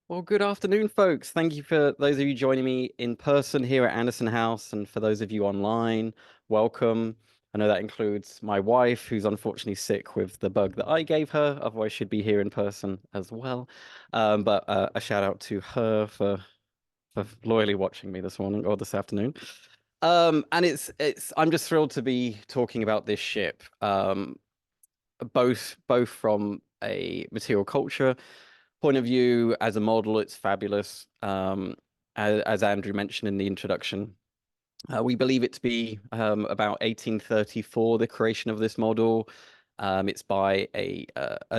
Well, good afternoon, folks. Thank you for those of you joining me in person here at Anderson House, and for those of you online, welcome. I know that includes my wife, who's unfortunately sick with the bug that I gave her. Otherwise, she'd be here in person as well. But a shout out to her for loyally watching me this morning or this afternoon. And it's I'm just thrilled to be talking about this ship. Both from a material culture point of view. As a model, it's fabulous. As Andrew mentioned in the introduction, we believe it to be about 1834, the creation of this model. It's by a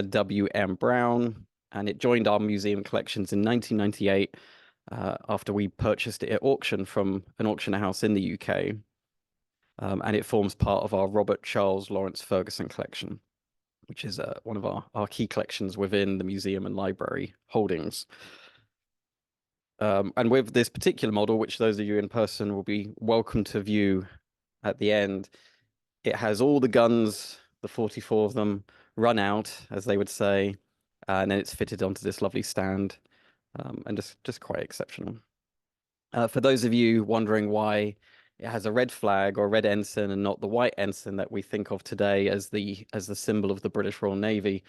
W.M. Brown, and it joined our museum collections in 1998 after we purchased it at auction from an auction house in the UK. And it forms part of our Robert Charles Lawrence Ferguson collection, which is one of our key collections within the museum and library holdings. And with this particular model, which those of you in person will be welcome to view at the end, it has all the guns, the 44 of them, run out, as they would say, and then it's fitted onto this lovely stand, and just quite exceptional. For those of you wondering why it has a red flag or red ensign and not the white ensign that we think of today as the symbol of the British Royal Navy,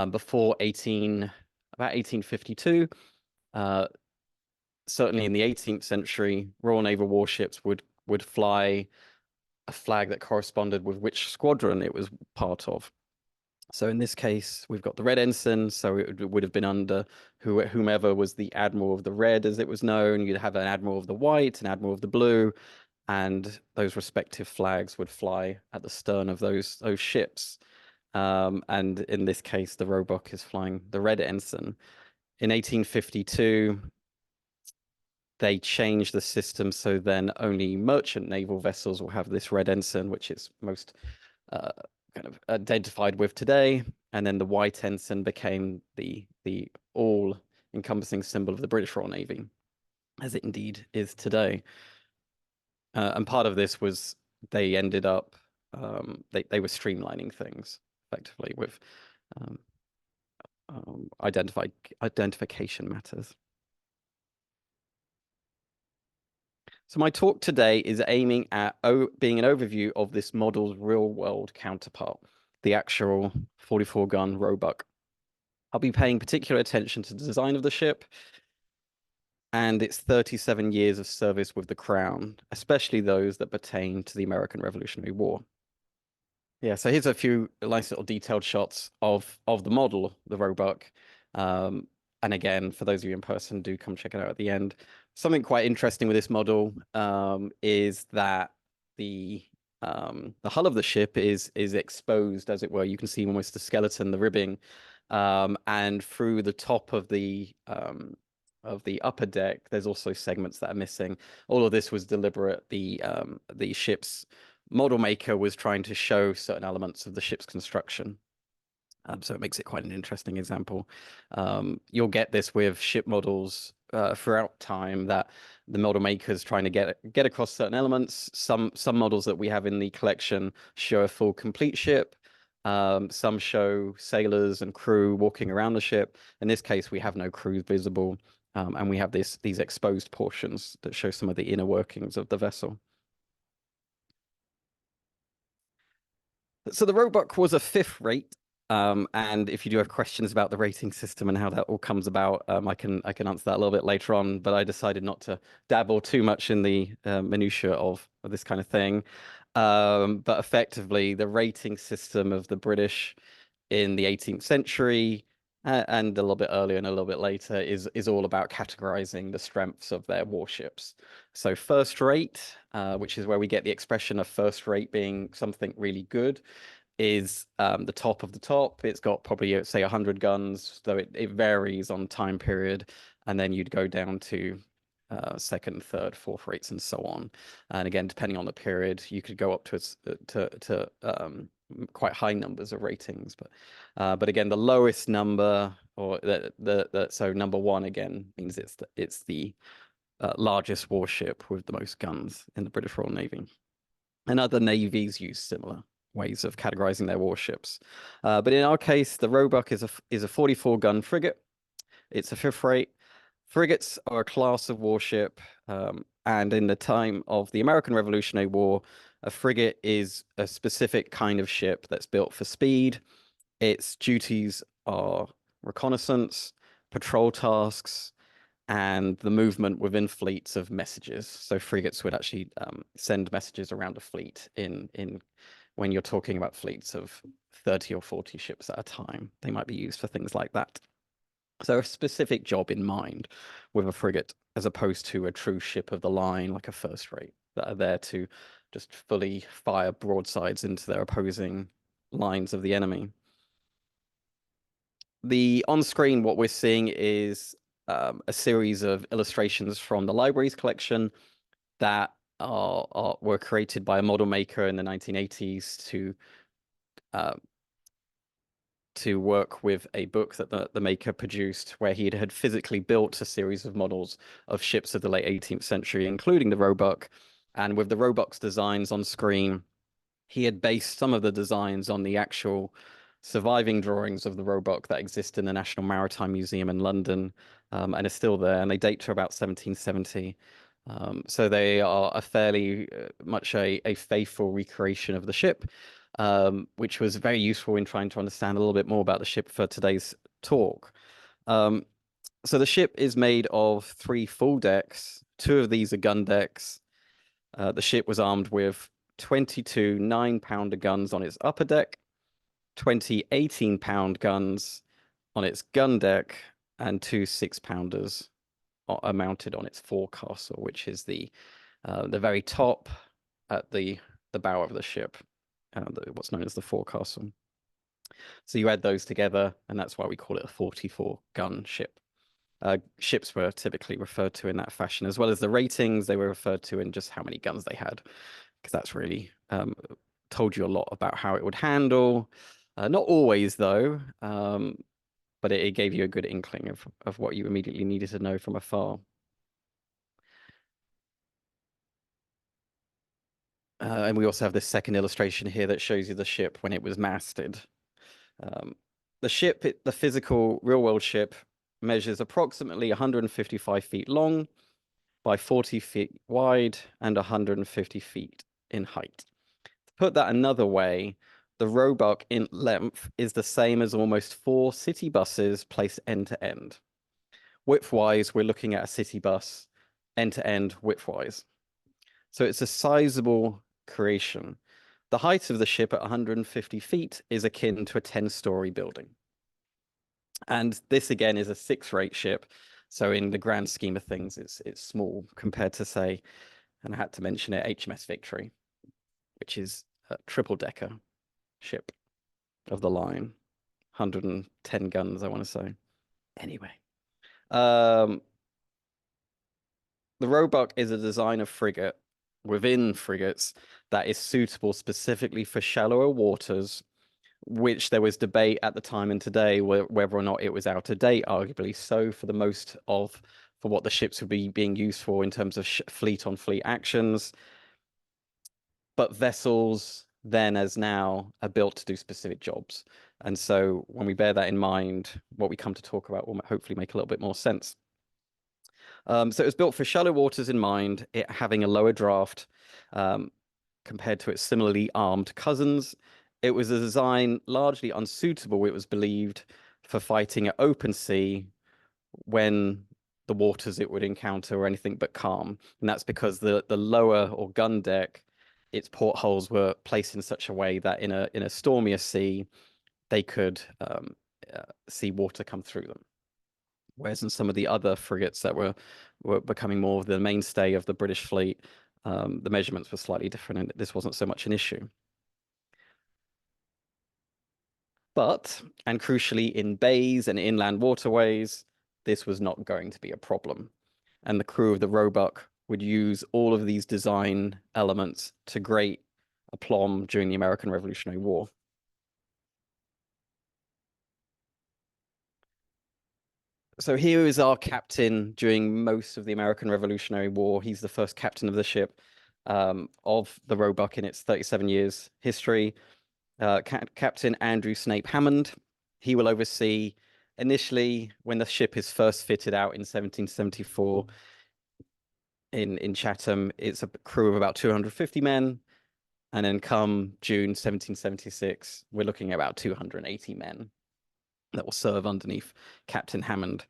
before about 1852, certainly in the 18th century, Royal Naval warships would fly a flag that corresponded with which squadron it was part of. So in this case, we've got the red ensign, so it would have been under whomever was the admiral of the red, as it was known. You'd have an admiral of the white, an admiral of the blue, and those respective flags would fly at the stern of those ships. And in this case, the Roebuck is flying the red ensign. In 1852, they changed the system so then only merchant naval vessels will have this red ensign, which is most kind of identified with today. And then the white ensign became the all-encompassing symbol of the British Royal Navy, as it indeed is today. And part of this was they ended up they were streamlining things effectively with identification matters. So my talk today is aiming at being an overview of this model's real-world counterpart, the actual 44-gun Roebuck. I'll be paying particular attention to the design of the ship and its 37 years of service with the Crown, especially those that pertain to the American Revolutionary War. Yeah, so here's a few nice little detailed shots of the model, the Roebuck. And again, for those of you in person, do come check it out at the end. Something quite interesting with this model is that the hull of the ship is exposed, as it were. You can see almost the skeleton, the ribbing, and through the top of the upper deck, there's also segments that are missing. All of this was deliberate. The ship's model maker was trying to show certain elements of the ship's construction. So it makes it quite an interesting example. You'll get this with ship models throughout time, that the model makers trying to get across certain elements. Some models that we have in the collection show a full complete ship. Some show sailors and crew walking around the ship. In this case, we have no crew visible, and we have these exposed portions that show some of the inner workings of the vessel. So the Roebuck was a fifth rate. And if you do have questions about the rating system and how that all comes about, I can answer that a little bit later on. But I decided not to dabble too much in the minutiae of this kind of thing. But effectively, the rating system of the British in the 18th century and a little bit earlier and a little bit later is all about categorizing the strengths of their warships. So first rate, which is where we get the expression of first rate being something really good, is the top of the top. It's got probably, say, 100 guns, though it varies on time period. And then you'd go down to second, third, fourth rates, and so on. And again, depending on the period, you could go up to quite high numbers of ratings. But again, the lowest number, or so number one again means it's the largest warship with the most guns in the British Royal Navy. And other navies use similar ways of categorizing their warships. But in our case, the Roebuck is a 44-gun frigate. It's a fifth rate. Frigates are a class of warship, and in the time of the American Revolutionary War, a frigate is a specific kind of ship that's built for speed. Its duties are reconnaissance, patrol tasks, and the movement within fleets of messages. So frigates would actually send messages around a fleet in when you're talking about fleets of 30 or 40 ships at a time. They might be used for things like that. So a specific job in mind with a frigate, as opposed to a true ship of the line like a first rate that are there to just fully fire broadsides into their opposing lines of the enemy. On screen, what we're seeing is a series of illustrations from the library's collection that were created by a model maker in the 1980s to work with a book that the maker produced, where he had physically built a series of models of ships of the late 18th century, including the Roebuck. And with the Roebuck's designs on screen, he had based some of the designs on the actual surviving drawings of the Roebuck that exist in the National Maritime Museum in London, and are still there, and they date to about 1770. So they are a fairly much a faithful recreation of the ship, which was very useful in trying to understand a little bit more about the ship for today's talk. So the ship is made of 3 full decks. 2 of these are gun decks. The ship was armed with 22 9-pounder guns on its upper deck, 20 18-pound guns on its gun deck, and 2 6-pounders are mounted on its forecastle, which is the very top at the bow of the ship, what's known as the forecastle. So you add those together, and that's why we call it a 44-gun ship. Ships were typically referred to in that fashion, as well as the ratings. They were referred to in just how many guns they had, because that's really told you a lot about how it would handle. Not always, though, but it gave you a good inkling of what you immediately needed to know from afar. And we also have this second illustration here that shows you the ship when it was masted. The ship, the physical real-world ship, measures approximately 155 feet long by 40 feet wide and 150 feet in height. To put that another way, the Roebuck in length is the same as almost 4 city buses placed end to end. Width-wise, we're looking at a city bus end to end width-wise. So it's a sizable creation. The height of the ship at 150 feet is akin to a 10-story building. And this again is a 6-rate ship. So in the grand scheme of things, it's small compared to, say, and I had to mention it, HMS Victory, which is a triple-decker ship of the line, 110 guns, I want to say. Anyway, the Roebuck is a design of frigate within frigates that is suitable specifically for shallower waters, which there was debate at the time and today whether or not it was out of date, arguably so for what the ships would be being used for in terms of fleet on fleet actions. But vessels then as now are built to do specific jobs. And so when we bear that in mind, what we come to talk about will hopefully make a little bit more sense. So it was built for shallow waters in mind, it having a lower draft compared to its similarly armed cousins. It was a design largely unsuitable, it was believed, for fighting at open sea when the waters it would encounter were anything but calm. And that's because the lower or gun deck, its portholes were placed in such a way that in a stormier sea, they could see water come through them. Whereas in some of the other frigates that were becoming more of the mainstay of the British fleet, the measurements were slightly different, and this wasn't so much an issue. But, and crucially, in bays and inland waterways, this was not going to be a problem. And the crew of the Roebuck would use all of these design elements to great aplomb during the American Revolutionary War. So here is our captain during most of the American Revolutionary War. He's the first captain of the ship, of the Roebuck in its 37 years history. Captain Andrew Snape Hammond. He will oversee initially, when the ship is first fitted out in 1774 in Chatham, it's a crew of about 250 men. And then come June 1776, we're looking at about 280 men that will serve underneath Captain Hammond.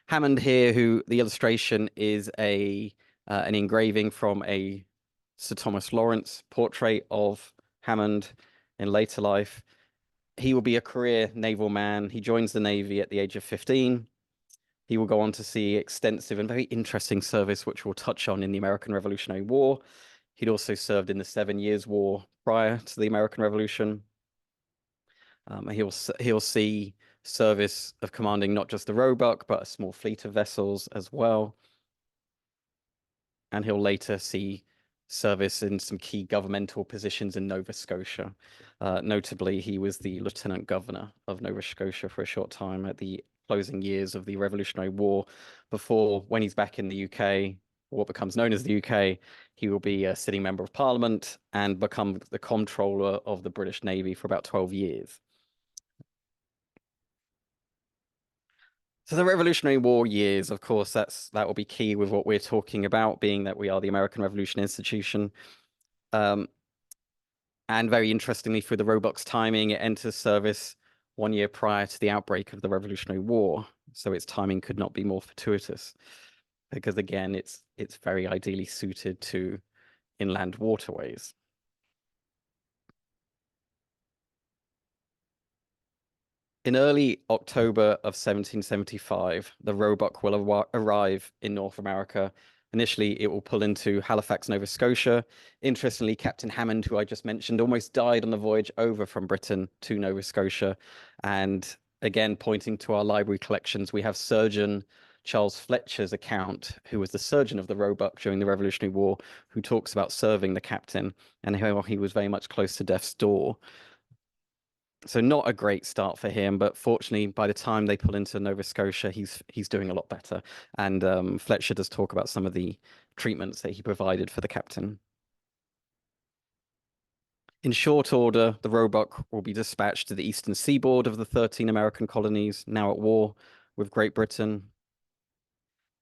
Hammond here, who the illustration is an engraving from a Sir Thomas Lawrence portrait of Hammond in later life. He will be a career naval man. He joins the Navy at the age of 15. He will go on to see extensive and very interesting service, which we'll touch on in the American Revolutionary War. He'd also served in the 7 Years' War prior to the American Revolution. He'll see service of commanding not just the Roebuck, but a small fleet of vessels as well. And he'll later see service in some key governmental positions in Nova Scotia. Notably, he was the Lieutenant Governor of Nova Scotia for a short time at the closing years of the Revolutionary War, before, when he's back in the UK, what becomes known as the UK, he will be a sitting member of Parliament and become the comptroller of the British Navy for about 12 years. So the Revolutionary War years, of course, that will be key with what we're talking about, being that we are the American Revolution Institution. And very interestingly, through the Roebuck's timing, it enters service 1 year prior to the outbreak of the Revolutionary War. So its timing could not be more fortuitous, because again, it's very ideally suited to inland waterways. In early October of 1775, the Roebuck will arrive in North America. Initially, it will pull into Halifax, Nova Scotia. Interestingly, Captain Hammond, who I just mentioned, almost died on the voyage over from Britain to Nova Scotia. And again, pointing to our library collections, we have Surgeon Charles Fletcher's account, who was the surgeon of the Roebuck during the Revolutionary War, who talks about serving the captain and how he was very much close to death's door. So not a great start for him, but fortunately, by the time they pull into Nova Scotia, he's doing a lot better. And Fletcher does talk about some of the treatments that he provided for the captain. In short order, the Roebuck will be dispatched to the eastern seaboard of the 13 American colonies, now at war with Great Britain.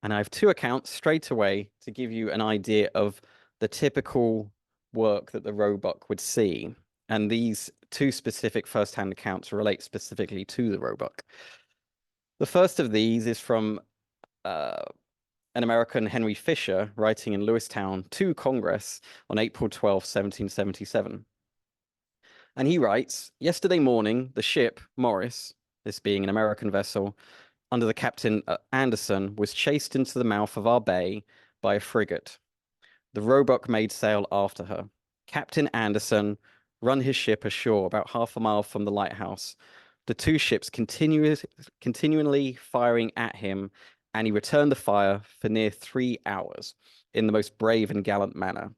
And I have two accounts straight away to give you an idea of the typical work that the Roebuck would see. And these two specific first-hand accounts relate specifically to the Roebuck. The first of these is from an American, Henry Fisher, writing in Lewistown to Congress on April 12, 1777. And he writes, "Yesterday morning, the ship Morris, this being an American vessel, under the Captain Anderson, was chased into the mouth of our bay by a frigate. The Roebuck made sail after her. Captain Anderson run his ship ashore about half a mile from the lighthouse. The two ships continually firing at him, and he returned the fire for near 3 hours in the most brave and gallant manner.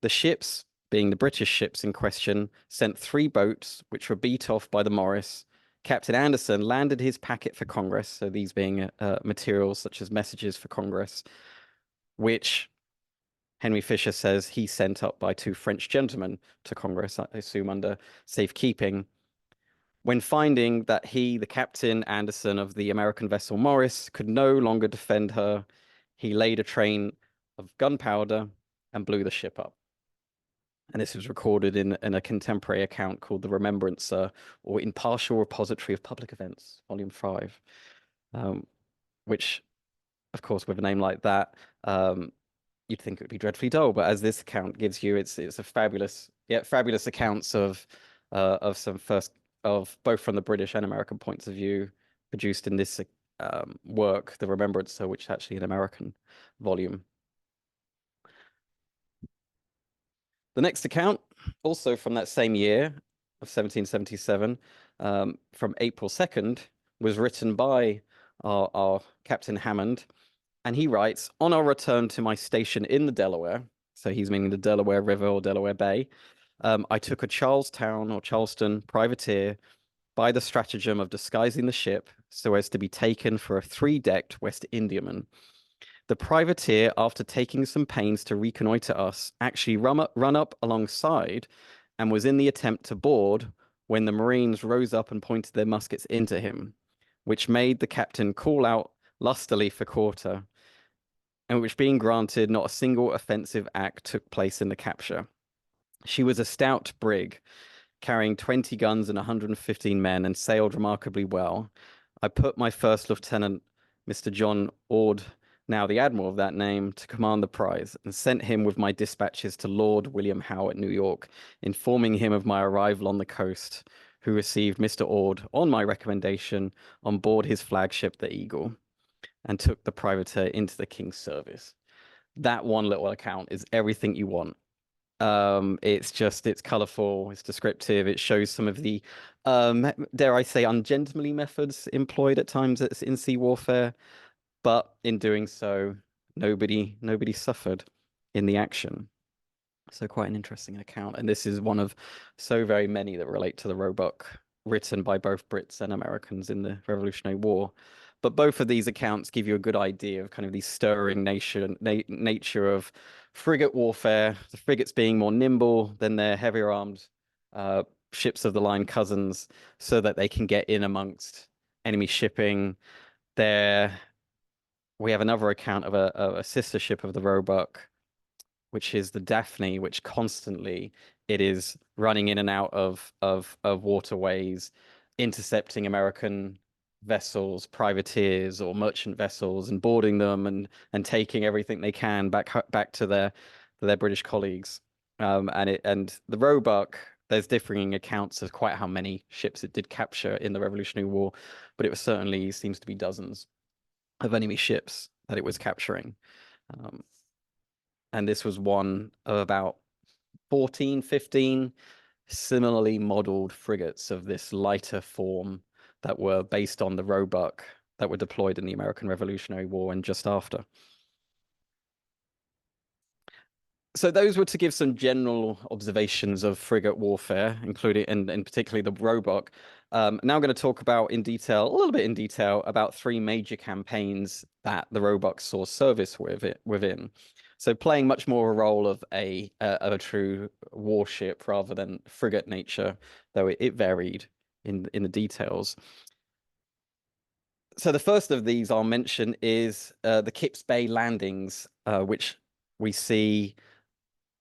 The ships, being the British ships in question, sent 3 boats, which were beat off by the Morris. Captain Anderson landed his packet for Congress, so these being materials such as messages for Congress, which Henry Fisher says he sent up by 2 French gentlemen to Congress, I assume under safekeeping. When finding that he, the Captain Anderson of the American vessel Morris, could no longer defend her, he laid a train of gunpowder and blew the ship up." And this was recorded in a contemporary account called the Remembrancer, or Impartial Repository of Public Events, Volume 5, which, of course, with a name like that, you'd think it would be dreadfully dull, but as this account gives you, it's a fabulous accounts of both from the British and American points of view, produced in this work, the Remembrancer, which is actually an American volume. The next account, also from that same year of 1777, from April 2nd, was written by our Captain Hammond. And he writes, "On our return to my station in the Delaware," so he's meaning the Delaware River or Delaware Bay, "I took a Charleston privateer by the stratagem of disguising the ship so as to be taken for a 3-decked West Indiaman. The privateer, after taking some pains to reconnoiter us, actually run up alongside and was in the attempt to board when the Marines rose up and pointed their muskets into him. which made the captain call out lustily for quarter, and which being granted, not a single offensive act took place in the capture. She was a stout brig, carrying 20 guns and 115 men, and sailed remarkably well. I put my first lieutenant, Mr. John Ord, now the admiral of that name, to command the prize, and sent him with my dispatches to Lord William Howe at New York, informing him of my arrival on the coast, who received Mr. Ord, on my recommendation, on board his flagship, the Eagle, and took the privateer into the king's service. That one little account is everything you want. It's colorful, it's descriptive, it shows some of the, dare I say, ungentlemanly methods employed at times in sea warfare, but in doing so, nobody suffered in the action. So quite an interesting account, and this is one of so very many that relate to the Roebuck, written by both Brits and Americans in the Revolutionary War. But both of these accounts give you a good idea of kind of the stirring nature of frigate warfare, the frigates being more nimble than their heavier armed ships of the line cousins, so that they can get in amongst enemy shipping. We have another account of a sister ship of the Roebuck, which is the Daphne, which constantly it is running in and out of waterways, intercepting American vessels, privateers or merchant vessels, and boarding them and taking everything they can back to their British colleagues. And the Roebuck, there's differing accounts of quite how many ships it did capture in the Revolutionary War, but it was certainly seems to be dozens of enemy ships that it was capturing. And this was one of about 14, 15 similarly modeled frigates of this lighter form that were based on the Roebuck that were deployed in the American Revolutionary War and just after. So those were to give some general observations of frigate warfare, including and particularly the Roebuck. Now I'm going to talk about a little bit in detail, about three major campaigns that the Roebuck saw service within. So playing much more a role of a true warship rather than frigate nature, though it varied in the details. So the first of these I'll mention is the Kips Bay landings, which we see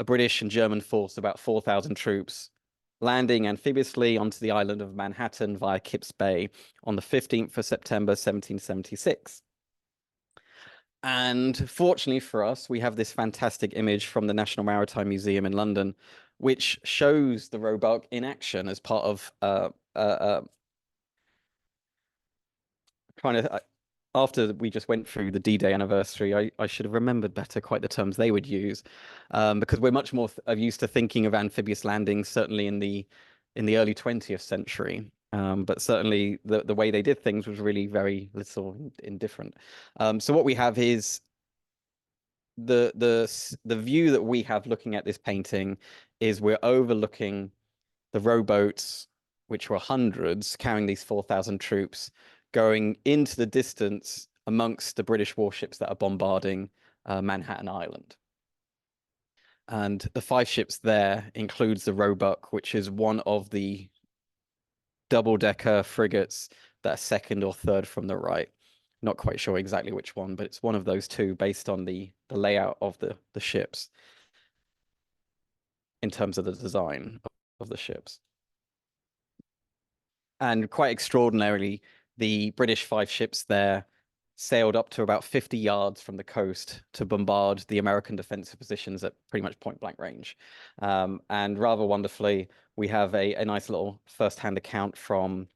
a British and German force, about 4,000 troops, landing amphibiously onto the island of Manhattan via Kips Bay on the 15th of September, 1776. And fortunately for us, we have this fantastic image from the National Maritime Museum in London, which shows the Roebuck in action as part of trying to. After we just went through the D-Day anniversary, I should have remembered better quite the terms they would use, because we're much more used to thinking of amphibious landings, certainly in the early 20th century. But certainly the way they did things was really very little indifferent. So what we have is the view that we have looking at this painting is we're overlooking the rowboats, which were hundreds, carrying these 4,000 troops, going into the distance amongst the British warships that are bombarding Manhattan Island. And the 5 ships there includes the Roebuck, which is one of the double-decker frigates that are second or third from the right. Not quite sure exactly which one, but it's one of those two based on the layout of the ships in terms of the design of the ships. And quite extraordinarily, the British 5 ships there sailed up to about 50 yards from the coast to bombard the American defensive positions at pretty much point-blank range. And rather wonderfully, we have a nice little first-hand account from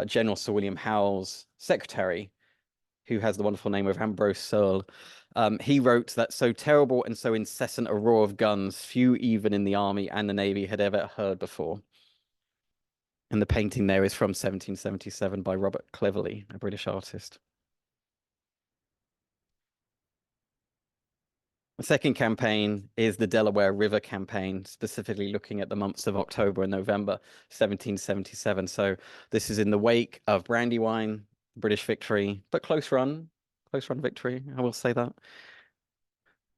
General Sir William Howe's secretary, who has the wonderful name of Ambrose Searle. He wrote that so terrible and so incessant a roar of guns, few even in the army and the navy had ever heard before. And the painting there is from 1777 by Robert Cleverley, a British artist. The second campaign is the Delaware River campaign, specifically looking at the months of October and November 1777. So this is in the wake of Brandywine, British victory, but close run victory. I will say that.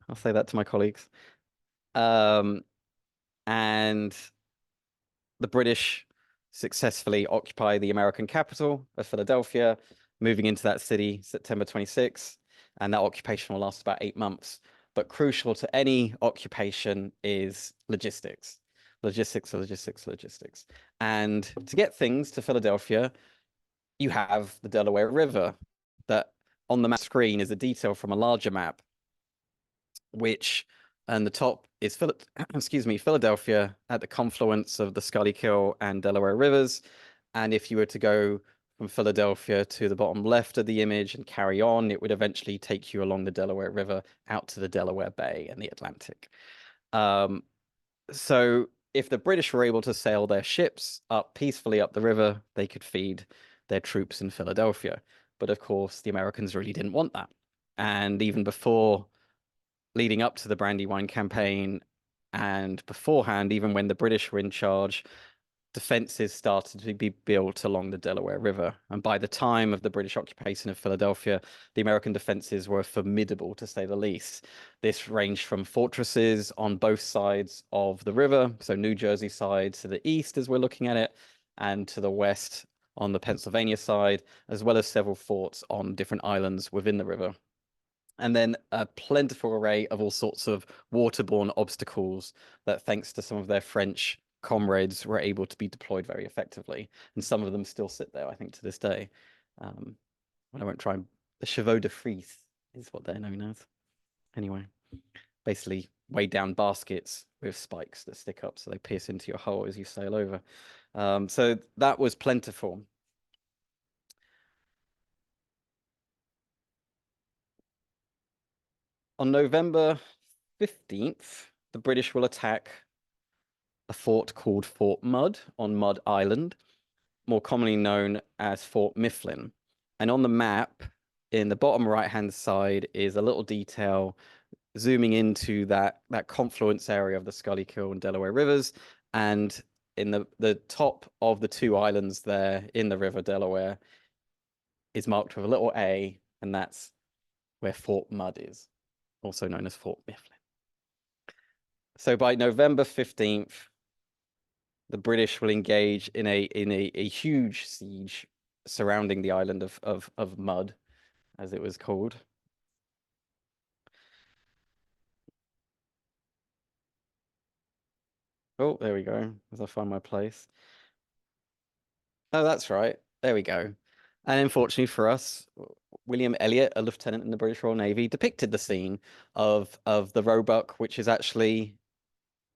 I'll say that to my colleagues. And the British successfully occupy the American capital of Philadelphia, moving into that city September 26th, and that occupation will last about 8 months. But crucial to any occupation is logistics. Logistics, logistics, logistics. And to get things to Philadelphia, you have the Delaware River that on the map screen is a detail from a larger map, which and the top is Philadelphia at the confluence of the Schuylkill and Delaware rivers. And if you were to go from Philadelphia to the bottom left of the image and carry on, it would eventually take you along the Delaware River out to the Delaware Bay and the Atlantic. So if the British were able to sail their ships up peacefully up the river, they could feed their troops in Philadelphia. But of course, the Americans really didn't want that. And even before leading up to the Brandywine campaign and beforehand, even when the British were in charge, defenses started to be built along the Delaware River. And by the time of the British occupation of Philadelphia, the American defenses were formidable, to say the least. This ranged from fortresses on both sides of the river, so New Jersey side to the east as we're looking at it, and to the west on the Pennsylvania side, as well as several forts on different islands within the river. And then a plentiful array of all sorts of waterborne obstacles that, thanks to some of their French comrades, were able to be deployed very effectively. And some of them still sit there, I think, to this day. I won't try. The chevaux de frise is what they're known as. Anyway, basically weighed down baskets with spikes that stick up so they pierce into your hull as you sail over. So that was plentiful. On November 15th, the British will attack a fort called Fort Mudd on Mudd Island, more commonly known as Fort Mifflin. And on the map, in the bottom right-hand side, is a little detail zooming into that confluence area of the Schuylkill and Delaware rivers. And in the top of the two islands there in the River Delaware is marked with a little A, and that's where Fort Mudd is, also known as Fort Mifflin. So by November 15th, the British will engage in a huge siege surrounding the island of Mudd, as it was called. Oh, there we go, as I find my place. Oh, that's right. There we go. And unfortunately for us, William Elliot, a lieutenant in the British Royal Navy, depicted the scene of the Roebuck, which is actually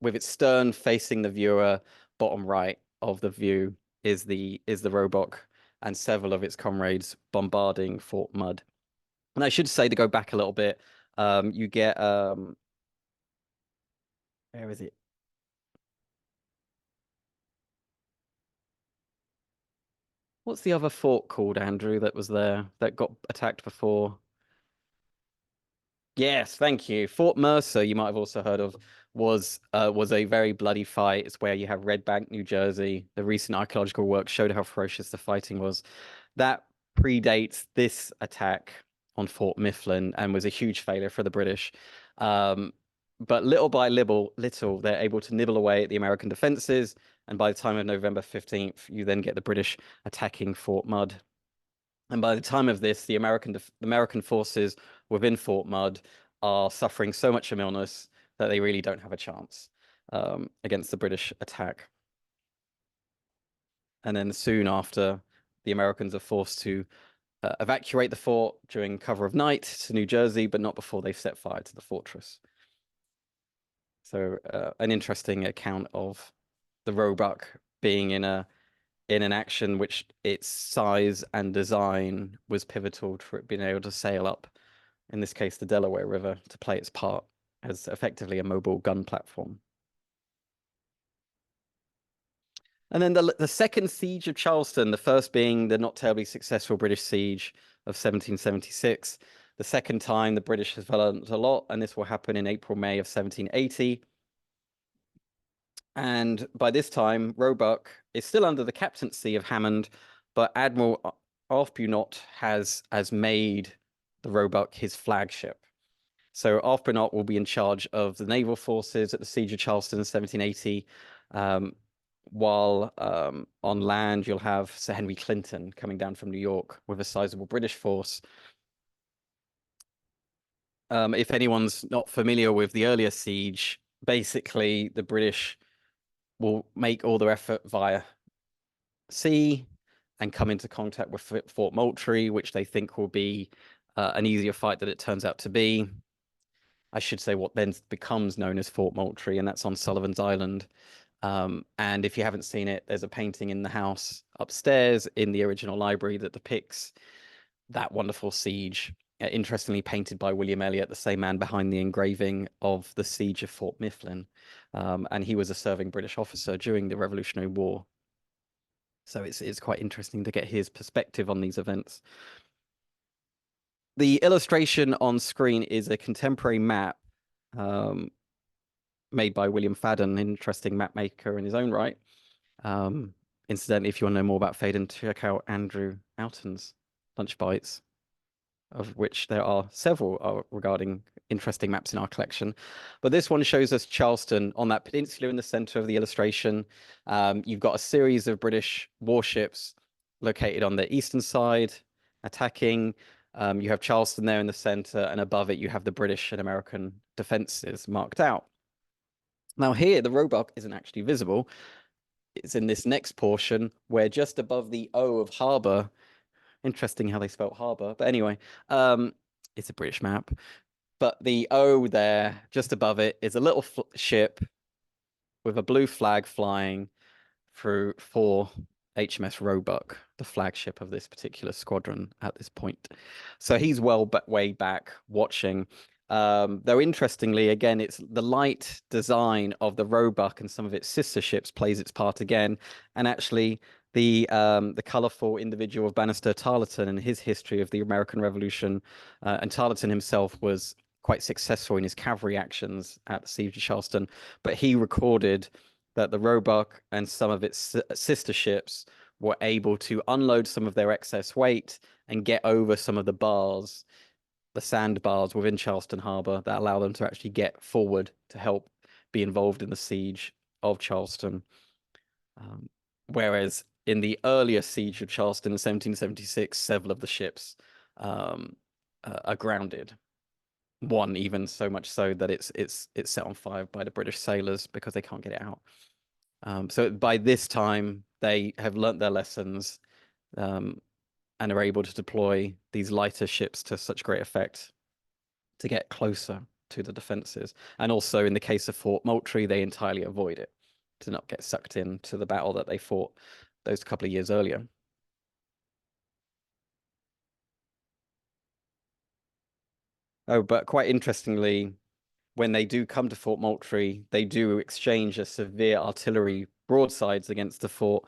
with its stern facing the viewer, bottom right of the view is the Roebuck and several of its comrades bombarding Fort Mudd. And I should say, to go back a little bit, you get where is it? What's the other fort called, Andrew, that was there that got attacked before? Yes, thank you. Fort Mercer, you might have also heard of, was a very bloody fight. It's where you have Red Bank, New Jersey. The recent archaeological work showed how ferocious the fighting was. That predates this attack on Fort Mifflin and was a huge failure for the British. But little by little, they're able to nibble away at the American defenses. And by the time of November 15th, you then get the British attacking Fort Mudd. And by the time of this, the American forces within Fort Mudd are suffering so much of illness that they really don't have a chance against the British attack. And then soon after, the Americans are forced to evacuate the fort during cover of night to New Jersey, but not before they've set fire to the fortress. So an interesting account of the Roebuck being in an action which its size and design was pivotal for it being able to sail up, in this case, the Delaware River, to play its part as effectively a mobile gun platform. And then the second siege of Charleston, the first being the not terribly successful British siege of 1776. The second time the British have learned a lot, and this will happen in April, May of 1780. And by this time, Roebuck is still under the captaincy of Hammond, but Admiral Arbuthnot has made the Roebuck his flagship. So Arbuthnot will be in charge of the naval forces at the Siege of Charleston in 1780. while on land, you'll have Sir Henry Clinton coming down from New York with a sizable British force. If anyone's not familiar with the earlier siege, basically the British will make all their effort via sea and come into contact with Fort Moultrie, which they think will be an easier fight than it turns out to be. I should say what then becomes known as Fort Moultrie, and that's on Sullivan's Island. And if you haven't seen it, there's a painting in the house upstairs in the original library that depicts that wonderful siege, interestingly painted by William Elliot, the same man behind the engraving of the siege of Fort Mifflin. And he was a serving British officer during the Revolutionary War. So it's quite interesting to get his perspective on these events. The illustration on screen is a contemporary map made by William Fadden, an interesting map maker in his own right. Incidentally, if you want to know more about Fadden, check out Andrew Alton's Lunch Bites, of which there are several regarding interesting maps in our collection. But this one shows us Charleston on that peninsula in the center of the illustration. You've got a series of British warships located on the eastern side attacking. You have Charleston there in the center, and above it you have the British and American defenses marked out. Now here, the Roebuck isn't actually visible. It's in this next portion where just above the O of harbor, interesting how they spelt harbor, but anyway, it's a British map. But the O there, just above it, is a little ship with a blue flag flying through for HMS Roebuck, the flagship of this particular squadron at this point. So he's way back watching. Though interestingly, again, it's the light design of the Roebuck and some of its sister ships plays its part again. And actually, the colorful individual of Bannister Tarleton and his history of the American Revolution, and Tarleton himself was quite successful in his cavalry actions at the siege of Charleston, but he recorded that the Roebuck and some of its sister ships were able to unload some of their excess weight and get over some of the bars, the sandbars within Charleston Harbor, that allow them to actually get forward to help be involved in the siege of Charleston. Whereas in the earlier siege of Charleston in 1776, several of the ships are grounded. One even so much so that it's set on fire by the British sailors because they can't get it out. So by this time, they have learnt their lessons and are able to deploy these lighter ships to such great effect to get closer to the defenses. And also in the case of Fort Moultrie, they entirely avoid it to not get sucked into the battle that they fought those couple of years earlier. Oh, but quite interestingly, when they do come to Fort Moultrie, they do exchange a severe artillery broadsides against the fort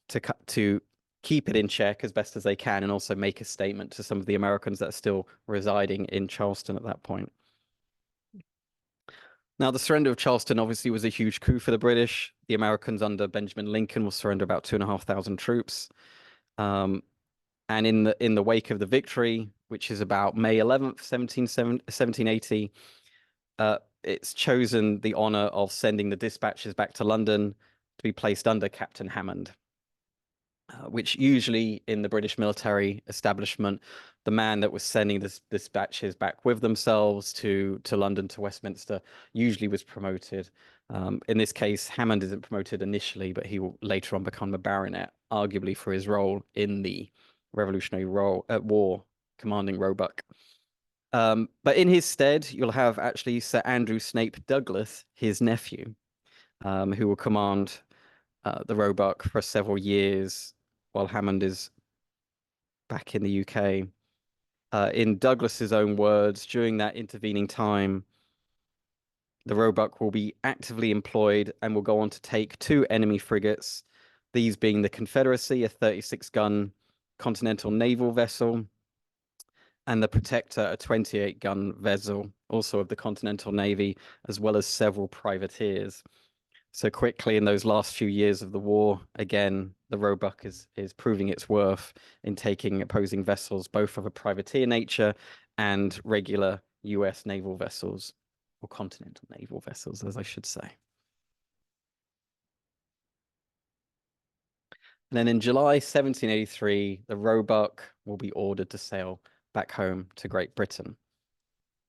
to keep it in check as best as they can, and also make a statement to some of the Americans that are still residing in Charleston at that point. Now, the surrender of Charleston obviously was a huge coup for the British. The Americans under Benjamin Lincoln will surrender about 2,500 troops. And in the wake of the victory, which is about May 11th, 1780, it's chosen the honor of sending the dispatches back to London to be placed under Captain Hammond, which usually in the British military establishment, the man that was sending the dispatches back with themselves to London, to Westminster, usually was promoted. In this case, Hammond isn't promoted initially, but he will later on become a baronet, arguably for his role in the Revolutionary War, commanding Roebuck. But in his stead, you'll have actually Sir Andrew Snape Douglas, his nephew, who will command the Roebuck for several years while Hammond is back in the UK. In Douglas's own words, during that intervening time, the Roebuck will be actively employed and will go on to take 2 enemy frigates, these being the Confederacy, a 36-gun continental naval vessel, and the Protector, a 28-gun vessel, also of the Continental Navy, as well as several privateers. So quickly in those last few years of the war, again, the Roebuck is proving its worth in taking opposing vessels, both of a privateer nature and regular US naval vessels, or continental naval vessels, as I should say. And then in July 1783, the Roebuck will be ordered to sail back home to Great Britain.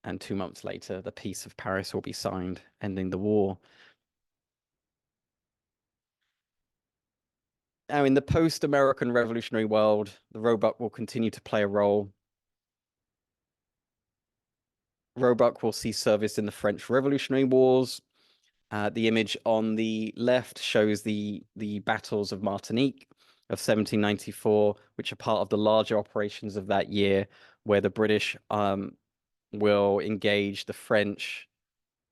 And 2 months later, the Peace of Paris will be signed, ending the war. Now, in the post-American Revolutionary world, the Roebuck will continue to play a role. Roebuck will see service in the French Revolutionary Wars. The image on the left shows the battles of Martinique of 1794, which are part of the larger operations of that year, where the British will engage the French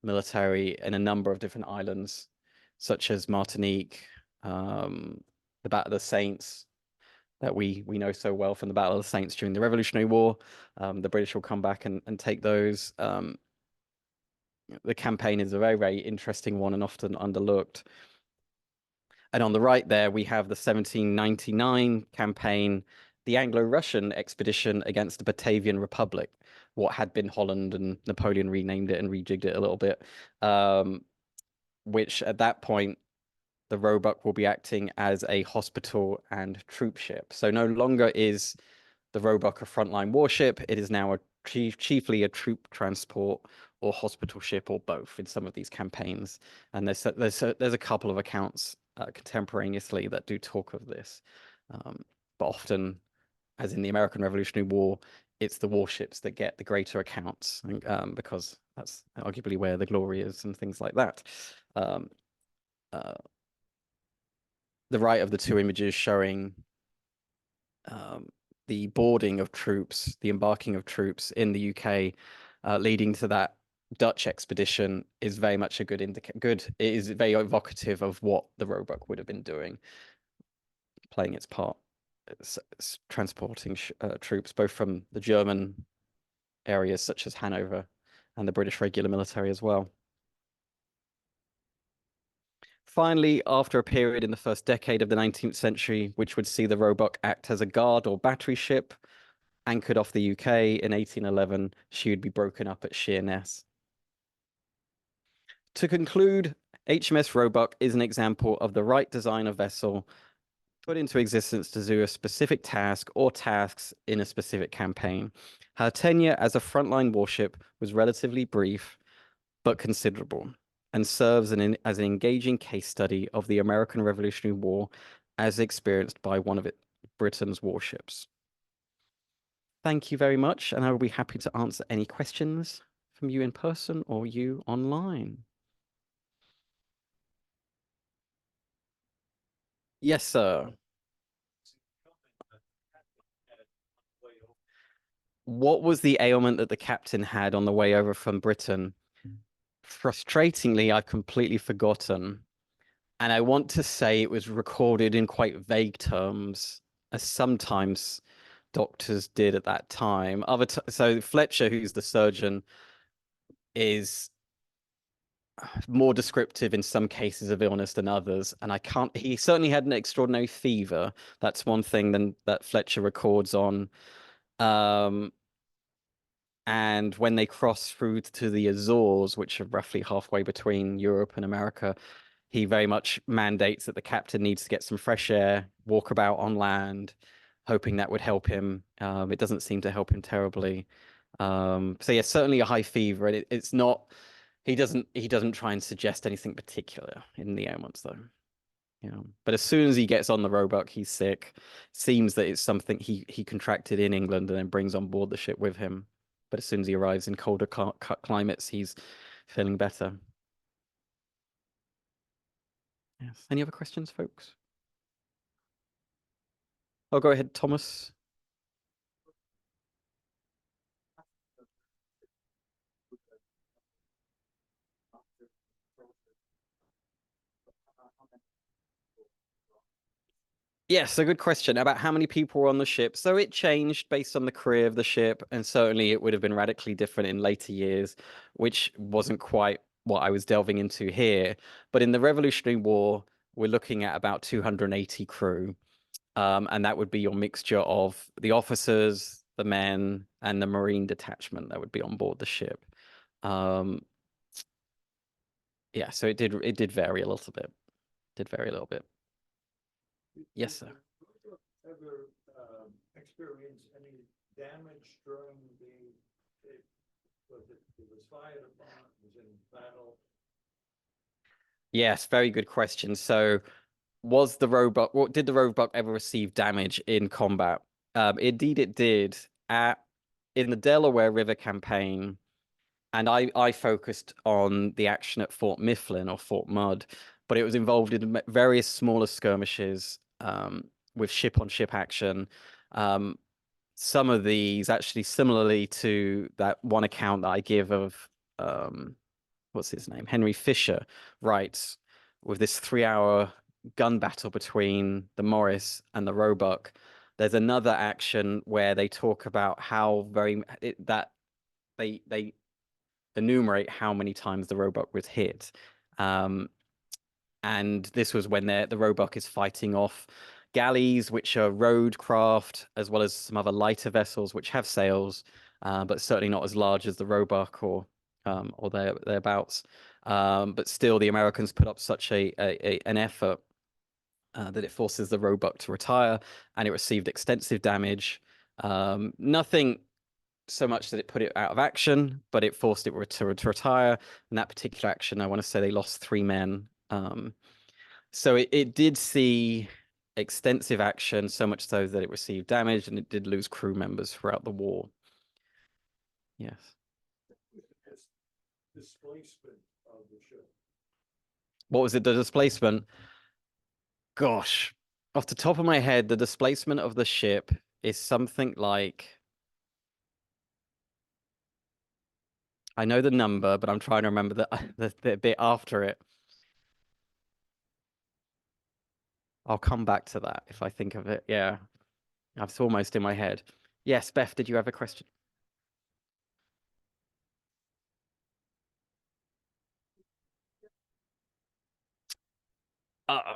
military in a number of different islands, such as Martinique, the Battle of the Saints, that we know so well from the Battle of the Saints during the Revolutionary War. The British will come back and take those. The campaign is a very, very interesting one and often underlooked. And on the right there, we have the 1799 campaign, the Anglo-Russian expedition against the Batavian Republic, what had been Holland, and Napoleon renamed it and rejigged it a little bit, which at that point, the Roebuck will be acting as a hospital and troop ship. So no longer is the Roebuck a frontline warship. It is now chiefly a troop transport or hospital ship, or both in some of these campaigns. And there's a couple of accounts contemporaneously that do talk of this. But often, as in the American Revolutionary War, it's the warships that get the greater accounts, because that's arguably where the glory is and things like that. The right of the two images showing the boarding of troops, the embarking of troops in the UK, leading to that Dutch expedition, is very much a good it is very evocative of what the Roebuck would have been doing, playing its part, transporting troops both from the German areas such as Hanover and the British regular military as well. Finally, after a period in the first decade of the 19th century, which would see the Roebuck act as a guard or battery ship, anchored off the UK in 1811, she would be broken up at Sheerness. To conclude, HMS Roebuck is an example of the right design of vessel put into existence to do a specific task or tasks in a specific campaign. Her tenure as a frontline warship was relatively brief, but considerable, and serves as an engaging case study of the American Revolutionary War as experienced by one of Britain's warships. Thank you very much, and I will be happy to answer any questions from you in person or you online. Yes, sir. What was the ailment that the captain had on the way over from Britain? Frustratingly, I've completely forgotten. And I want to say it was recorded in quite vague terms, as sometimes doctors did at that time. So Fletcher, who's the surgeon, is more descriptive in some cases of illness than others. And he certainly had an extraordinary fever. That's one thing that Fletcher records on. And when they cross through to the Azores, which are roughly halfway between Europe and America, he very much mandates that the captain needs to get some fresh air, walk about on land, hoping that would help him. It doesn't seem to help him terribly. So yeah, certainly a high fever, and it's not. He doesn't try and suggest anything particular in the ailments though. Yeah, but as soon as he gets on the Roebuck, he's sick. Seems that it's something he contracted in England and then brings on board the ship with him. But as soon as he arrives in colder climates, he's feeling better. Yes. Any other questions, folks? I'll go ahead, Thomas. Yes, a good question about how many people were on the ship. So it changed based on the career of the ship, and certainly it would have been radically different in later years, which wasn't quite what I was delving into here. But in the Revolutionary War, we're looking at about 280 crew, and that would be your mixture of the officers, the men, and the Marine detachment that would be on board the ship. Yeah, so it did vary a little bit. Did vary a little bit. Yes, sir. Ever experience any damage during it, it was fired upon, it was in battle? Yes, very good question. So, was the Roebuck, what did the Roebuck ever receive damage in combat? Indeed, it did. In the Delaware River campaign, and I focused on the action at Fort Mifflin or Fort Mudd, but it was involved in various smaller skirmishes with ship-on-ship action. Um, some of these actually similarly to that one account that I give of um, what's his name? Henry Fisher writes with this 3 hour gun battle between the Morris and the Roebuck. There's another action where they talk about how that they enumerate how many times the Roebuck was hit. Um, and this was when the Roebuck is fighting off galleys, which are road craft, as well as some other lighter vessels which have sails, but certainly not as large as the Roebuck or thereabouts. But still, the Americans put up such an effort that it forces the Roebuck to retire, and it received extensive damage. Nothing so much that it put it out of action, but it forced it to retire. In that particular action, I want to say they lost 3 men. So it did see extensive action, so much so that it received damage and it did lose crew members throughout the war. Yes. Displacement of the ship. What was it? The displacement? Gosh, off the top of my head, the displacement of the ship is something like, I know the number, but I'm trying to remember the bit after it. I'll come back to that if I think of it. Yeah, it's almost in my head. Yes, Beth, did you have a question? Uh,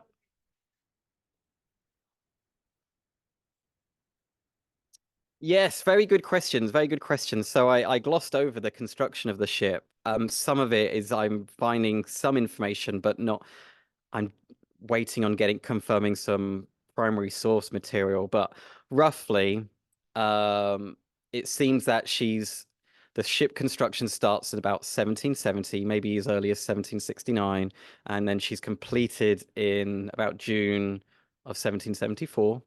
yes, very good questions. Very good questions. So I glossed over the construction of the ship. Some of it is I'm finding some information, but not. I'm waiting on getting confirming some primary source material. But roughly, um, it seems that the ship construction starts at about 1770, maybe as early as 1769, and then she's completed in about June of 1774.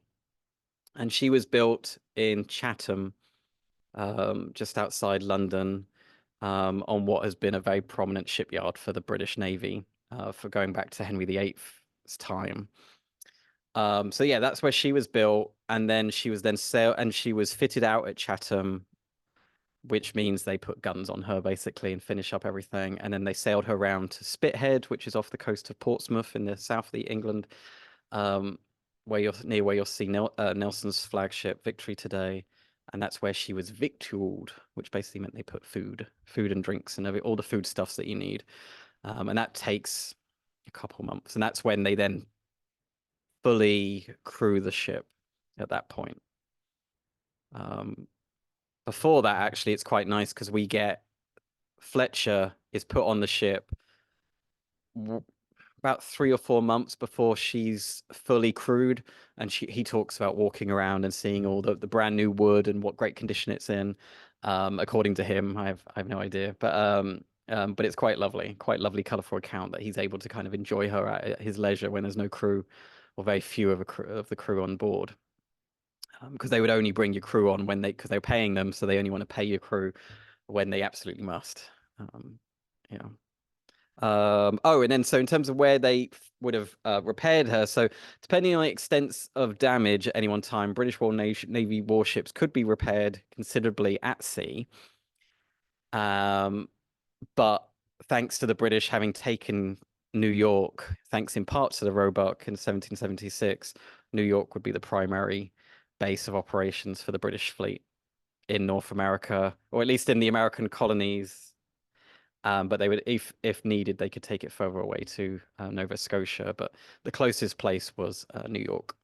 And she was built in Chatham, just outside London, on what has been a very prominent shipyard for the British Navy, for going back to Henry VIII's time. So yeah, that's where she was built, and then she was fitted out at Chatham, which means they put guns on her basically and finish up everything, and then they sailed her around to Spithead, which is off the coast of Portsmouth in the south of England, um, where you'll see Nelson's flagship Victory today, and that's where she was victualled, which basically meant they put food and drinks and all the food stuffs that you need, and that takes a couple months, and that's when they then fully crew the ship at that point. Um, Before that, actually, it's quite nice because we get Fletcher is put on the ship about 3 or 4 months before she's fully crewed, and he talks about walking around and seeing all the brand new wood and what great condition it's in. According to him, I have no idea, but it's quite lovely, colorful account that he's able to kind of enjoy her at his leisure when there's no crew or very few of the crew on board. Because they would only bring your crew on because they're paying them, so they only want to pay your crew when they absolutely must. Yeah. Oh, and then so in terms of where they would have repaired her, so depending on the extents of damage at any one time, British Royal Navy warships could be repaired considerably at sea. But thanks to the British having taken New York, thanks in part to the Roebuck in 1776, New York would be the primary base of operations for the British fleet in North America, or at least in the American colonies. But they would, if needed, they could take it further away to Nova Scotia. But the closest place was New York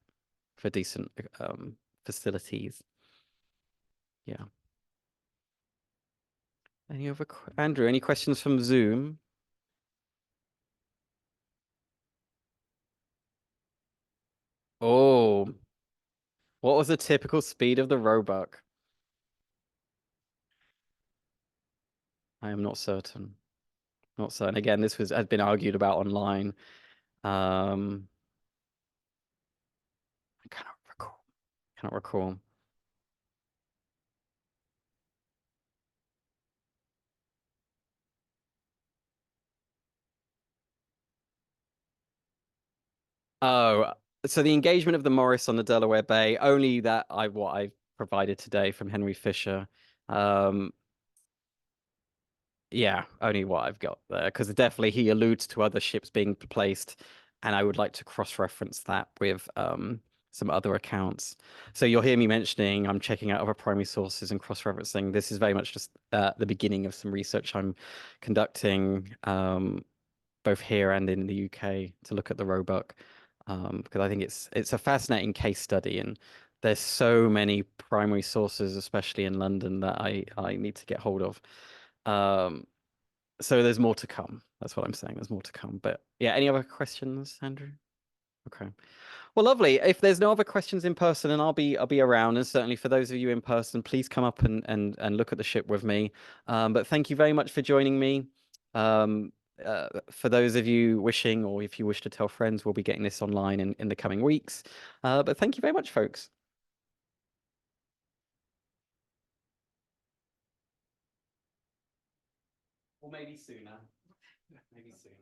for decent facilities. Yeah. Andrew? Any questions from Zoom? Oh. What was the typical speed of the Roebuck? I am not certain. Not certain. Again, this had been argued about online. Um, I cannot recall. Cannot recall. Oh, so the engagement of the Morris on the Delaware Bay, only that what I provided today from Henry Fisher. Um, yeah, only what I've got there, because definitely he alludes to other ships being placed, and I would like to cross-reference that with some other accounts. So you'll hear me mentioning I'm checking out other primary sources and cross-referencing. This is very much just the beginning of some research I'm conducting both here and in the UK to look at the Roebuck, because I think it's a fascinating case study, and there's so many primary sources, especially in London, that I need to get hold of. Um, so there's more to come. That's what I'm saying. There's more to come. But yeah, any other questions, Andrew? Okay. Well, lovely. If there's no other questions in person, and I'll be around, and certainly for those of you in person, please come up and look at the ship with me. But thank you very much for joining me. Um, for those of you wishing, or if you wish to tell friends, we'll be getting this online in the coming weeks. But thank you very much, folks. Or maybe sooner. Maybe sooner.